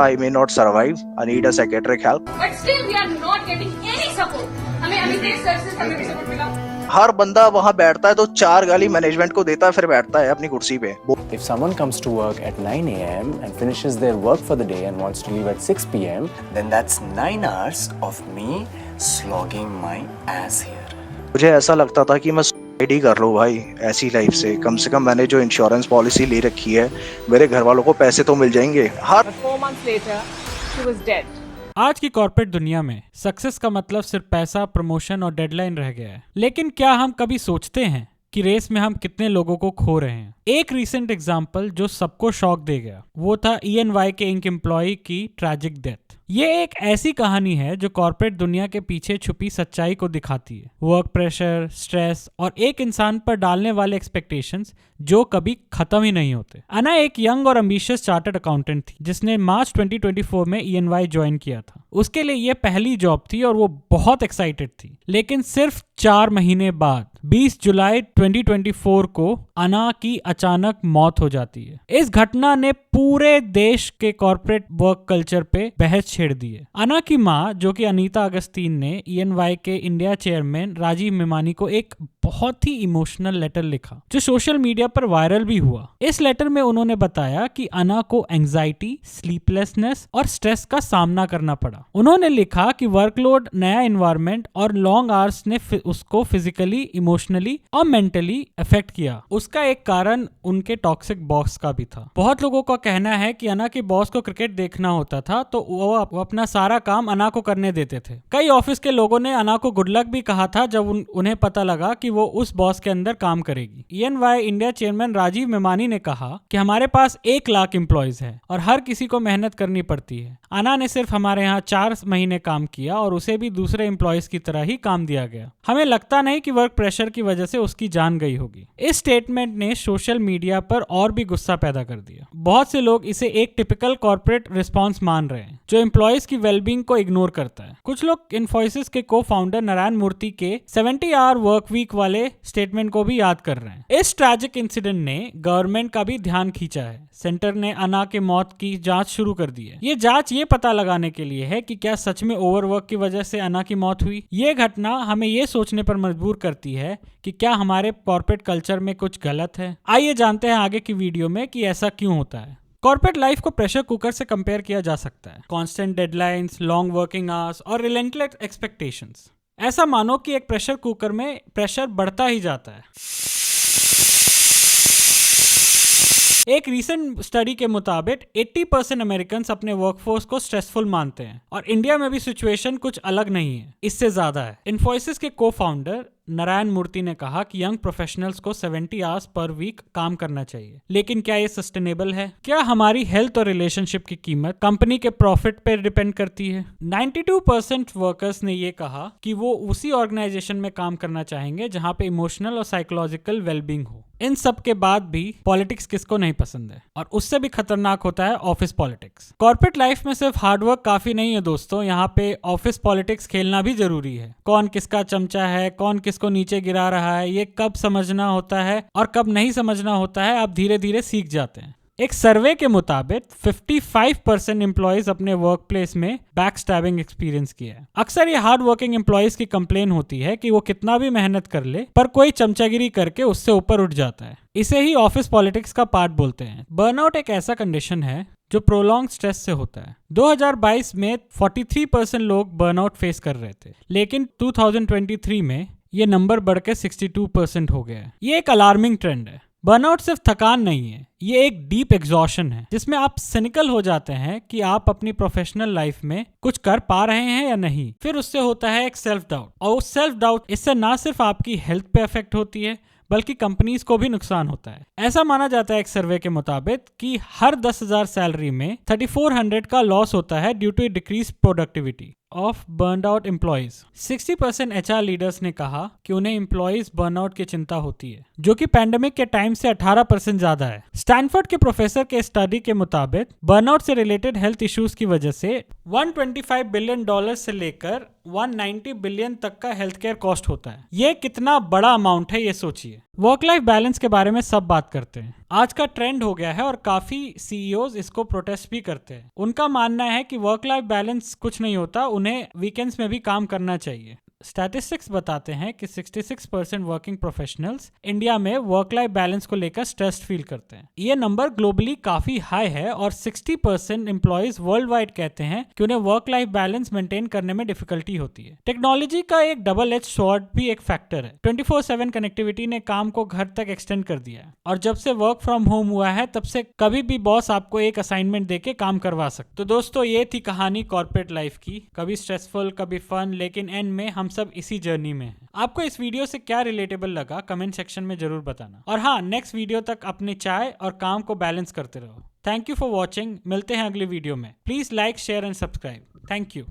I may not survive. I need a psychiatric help. But still we are not getting any support. हमें अभी देश से हमें भी support मिला. हर बंदा वहाँ बैठता है तो 4 गाली मैनेजमेंट को देता है, फिर बैठता है अपनी कुर्सी पे. If someone comes to work at 9 a.m. and finishes their work for the day and wants to leave at 6 p.m., then that's 9 hours of me slogging my ass here. मुझे ऐसा लगता था कि मैं सुसाइड ही कर लूं भाई ऐसी लाइफ से. कम से कम मैंने जो इंश्योरेंस पॉलिसी ले रखी है, मेरे घर वालों को पैसे तो मिल जाएंगे. हर 4 months later, she was dead. आज की कॉर्पोरेट दुनिया में सक्सेस का मतलब सिर्फ पैसा, प्रमोशन और डेडलाइन रह गया है. लेकिन क्या हम कभी सोचते हैं कि रेस में हम कितने लोगों को खो रहे हैं? एक रीसेंट एग्जाम्पल जो सबको शॉक दे गया वो था EY के इंक एम्प्लॉय की ट्रैजिक डेथ. ये एक ऐसी कहानी है जो कॉर्पोरेट दुनिया के पीछे छुपी सच्चाई को दिखाती है. वर्क प्रेशर, स्ट्रेस और एक इंसान पर डालने वाले एक्सपेक्टेशंस जो कभी खत्म ही नहीं होते. अना एक यंग और एम्बिशियस चार्टर्ड अकाउंटेंट थी जिसने मार्च 2024 में EY ज्वाइन किया था. उसके लिए ये पहली जॉब थी और वो बहुत एक्साइटेड थी. लेकिन सिर्फ 4 महीने बाद 20 जुलाई 2024 को अना की अचानक मौत हो जाती है. इस घटना ने पूरे देश के कॉर्पोरेट वर्क कल्चर पे बहस छेड़ दी है. अना की मां जो कि अनीता अगस्तीन ने EY के इंडिया चेयरमैन राजीव मेमानी को एक बहुत ही इमोशनल लेटर लिखा जो सोशल मीडिया पर वायरल भी हुआ. इस लेटर में उन्होंने बताया कि अना को एंजाइटी, स्लीपलेसनेस और स्ट्रेस का सामना करना पड़ा. उन्होंने लिखा कि वर्कलोड, नया एनवायरनमेंट और लॉन्ग आवर्स ने उसको फिजिकली, इमोशनली और मेंटली अफेक्ट किया. उसका एक कारण उनके टॉक्सिक बॉस का भी था. बहुत लोगों का कहना है कि अना के बॉस को क्रिकेट देखना होता था तो वो अपना सारा काम अना को करने देते थे. कई ऑफिस के लोगों ने अना को गुड लक भी कहा था जब उन्हें पता लगा कि वो उस बॉस के अंदर काम करेगी. EY India chairman Rajiv Memani ने कहा कि हमारे पास 1 लाख एम्प्लॉयज हैं और हर किसी को मेहनत करनी पड़ती है. अना ने सिर्फ हमारे यहाँ 4 महीने काम किया और उसे भी दूसरे एम्प्लॉयज की तरह ही काम दिया गया. हमें लगता नहीं कि वर्क प्रेशर की वजह से उसकी जान गई होगी. इस स्टेटमेंट ने सोशल मीडिया पर और भी गुस्सा पैदा कर दिया. बहुत से लोग इसे एक टिपिकल कॉर्पोरेट रिस्पॉन्स मान रहे हैं जो एम्प्लॉयज की वेलबींग को इग्नोर करता है. कुछ लोग इन्फोसिस के को फाउंडर नारायण मूर्ति के 70 आवर वर्क वीक वाले स्टेटमेंट को भी याद कर रहे हैं. इस ट्रैजिक इंसिडेंट ने गवर्नमेंट का भी ध्यान खींचा है. सेंटर ने अना के मौत की जांच शुरू कर दी है. ये जांच ये पता लगाने के लिए है कि क्या सच में ओवरवर्क की वजह से अना की मौत हुई. ये घटना हमें ये सोचने पर मजबूर करती है कि क्या हमारे कॉर्पोरेट कल्चर में कुछ गलत है. आइए जानते हैं आगे की वीडियो में कि ऐसा क्यों होता है. कॉर्पोरेट लाइफ को प्रेशर कुकर से कंपेयर किया जा सकता है. Constant deadlines, long working hours और रिलेंटलेस एक्सपेक्टेशंस. ऐसा मानो कि एक प्रेशर कुकर में प्रेशर बढ़ता ही जाता है. एक रीसेंट स्टडी के मुताबिक 80% अमेरिकन अपने वर्कफोर्स को स्ट्रेसफुल मानते हैं और इंडिया में भी सिचुएशन कुछ अलग नहीं है, इससे ज्यादा है. इन्फोसिस के को फाउंडर नारायण मूर्ति ने कहा कि यंग प्रोफेशनल्स को 70 आवर्स पर वीक काम करना चाहिए. लेकिन क्या ये सस्टेनेबल है? क्या हमारी हेल्थ और रिलेशनशिप की कीमत कंपनी के प्रॉफिट पर डिपेंड करती है? 92% वर्कर्स ने ये कहा कि वो उसी ऑर्गेनाइजेशन में काम करना चाहेंगे जहां पे इमोशनल और साइकोलॉजिकल वेलबींग हो. इन सब के बाद भी पॉलिटिक्स किसको नहीं पसंद है, और उससे भी खतरनाक होता है ऑफिस पॉलिटिक्स. कॉर्पोरेट लाइफ में सिर्फ हार्डवर्क काफी नहीं है दोस्तों, यहाँ पे ऑफिस पॉलिटिक्स खेलना भी जरूरी है. कौन किसका चमचा है, कौन किसको नीचे गिरा रहा है, ये कब समझना होता है और कब नहीं समझना होता है, आप धीरे धीरे सीख जाते हैं. एक सर्वे के मुताबिक 55% एम्प्लॉयज अपने वर्क प्लेस में बैक स्टैबिंग एक्सपीरियंस किया है. अक्सर ये हार्ड वर्किंग एम्प्लॉयज की कंप्लेन होती है कि वो कितना भी मेहनत कर ले पर कोई चमचागिरी करके उससे ऊपर उठ जाता है. इसे ही ऑफिस पॉलिटिक्स का पार्ट बोलते हैं. बर्नआउट एक ऐसा कंडीशन है जो प्रोलॉन्ग स्ट्रेस से होता है. 2022 में 43% लोग बर्नआउट फेस कर रहे थे, लेकिन 2023 में ये नंबर बढ़ के 62% हो गया है. ये एक अलार्मिंग ट्रेंड है. बर्नआउट सिर्फ थकान नहीं है, ये एक डीप एग्जॉशन है जिसमें आप सिनिकल हो जाते हैं कि आप अपनी प्रोफेशनल लाइफ में कुछ कर पा रहे हैं या नहीं. फिर उससे होता है एक सेल्फ डाउट, और उस सेल्फ डाउट इससे ना सिर्फ आपकी हेल्थ पे इफेक्ट होती है बल्कि कंपनीज को भी नुकसान होता है. ऐसा माना जाता है एक सर्वे के मुताबिक कि हर 10,000 सैलरी में 3400 का लॉस होता है due to decrease productivity of burned out employees. 60% HR leaders ने कहा कि उन्हें एम्प्लॉयज बर्नआउट की चिंता होती है, जो कि पैंडेमिक के टाइम से 18% ज्यादा है. स्टैनफोर्ड के प्रोफेसर के स्टडी के मुताबिक बर्नआउट से रिलेटेड हेल्थ इश्यूज की वजह से $125 बिलियन से लेकर 190 बिलियन तक का हेल्थ केयर कॉस्ट होता है। ये कितना बड़ा अमाउंट है, ये सोचिए। वर्क लाइफ बैलेंस के बारे में सब बात करते हैं, आज का ट्रेंड हो गया है और काफी सीईओज इसको प्रोटेस्ट भी करते हैं। उनका मानना है कि वर्क लाइफ बैलेंस कुछ नहीं होता, उन्हें वीकेंड्स में भी काम करना चाहिए। स्टैटिस्टिक्स बताते हैं कि 66% वर्किंग प्रोफेशनल्स इंडिया में वर्क लाइफ बैलेंस को लेकर स्ट्रेस्ड फील करते हैं। ये नंबर ग्लोबली काफी हाई है और 60% एम्प्लॉयज वर्ल्ड वाइड कहते हैं कि उन्हें वर्क लाइफ बैलेंस मेंटेन करने में डिफिकल्टी होती है। टेक्नोलॉजी का एक डबल एज स्वॉर्ड भी एक फैक्टर है। 24/7 कनेक्टिविटी ने काम को घर तक एक्सटेंड कर दिया है और जब से वर्क फ्रॉम होम हुआ है तब से कभी भी बॉस आपको एक असाइनमेंट देके काम करवा सकते। तो दोस्तों, ये थी कहानी कॉर्पोरेट लाइफ की, कभी स्ट्रेसफुल कभी फन, लेकिन एंड में हम सब इसी जर्नी में हैं। आपको इस वीडियो से क्या रिलेटेबल लगा कमेंट सेक्शन में जरूर बताना। और हाँ, नेक्स्ट वीडियो तक अपने चाय और काम को बैलेंस करते रहो। थैंक यू फॉर वॉचिंग, मिलते हैं अगले वीडियो में। Please like, share and subscribe. Thank you.